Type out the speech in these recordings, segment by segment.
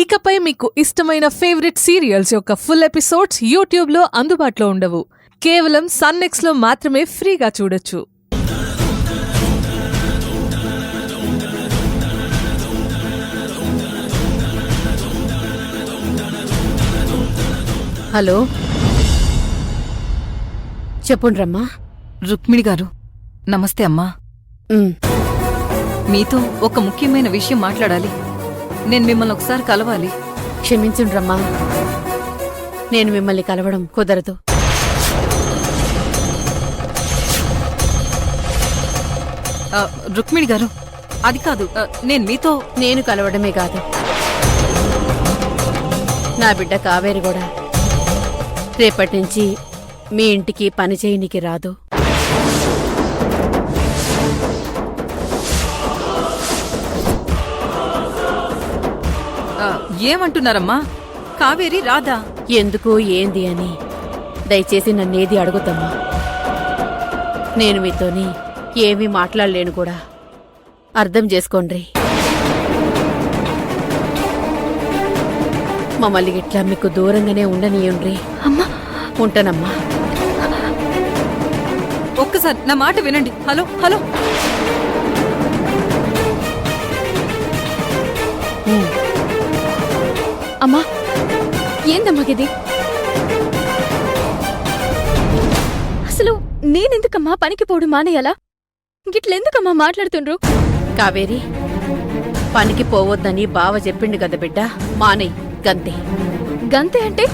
ఇకపై మీకు ఇష్టమైన ఫేవరెట్ సీరియల్స్ యొక్క ఫుల్ ఎపిసోడ్స్ యూట్యూబ్లో అందుబాటులో ఉండవు. కేవలం సన్నెక్స్లో మాత్రమే ఫ్రీగా చూడొచ్చు. హలో, చెప్పుండ్రమ్మా. రుక్మిణి గారు నమస్తే అమ్మా. మీతో ఒక ముఖ్యమైన విషయం మాట్లాడాలి. నేను మిమ్మల్ని ఒకసారి కలవాలి. క్షమించుండ్రమ్మా, నేను మిమ్మల్ని కలవడం కుదరదు. రుక్మిణి గారు అది కాదు, నేను మీతో నేను కలవడమే కాదు, నా బిడ్డ కావేరి కూడా రేపటి నుంచి మీ ఇంటికి పని చేయనికి రాదు. ఏమంటున్నారమ్మా? కావేరి రాదా? ఎందుకు ఏంది అని దయచేసి నన్నేది అడుగుతమ్మా. నేను మీతోని ఏమీ మాట్లాడలేను కూడా. అర్థం చేసుకోండ్రి. మమ్మల్ని ఇట్లా మీకు దూరంగానే ఉండనీయుండ్రి. అమ్మా ఉంటానమ్మా. ఒక్కసారి నా మాట వినండి. Hello hello. అమ్మా, ఏందమ్మాగిది? అసలు నేనెందుకమ్మా పనికి పోడు మానేయాలా? గిట్లెందుకమ్మా మాట్లాడుతుండ్రు? కావేరి, పనికి పోవద్దని బావ చెప్పిండు కదా బిడ్డ, మానేయ్ గంతే. గంతే అంటే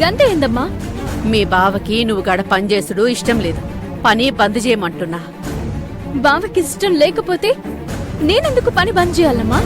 గంతే ఏందమ్మా? మీ బావకి నువ్వు గడ పనిచేసుడు ఇష్టం లేదు, పని బంద్ చేయమంటున్నా. బావకి ఇష్టం లేకపోతే నేనెందుకు పని బంద్ చేయాలమ్మా?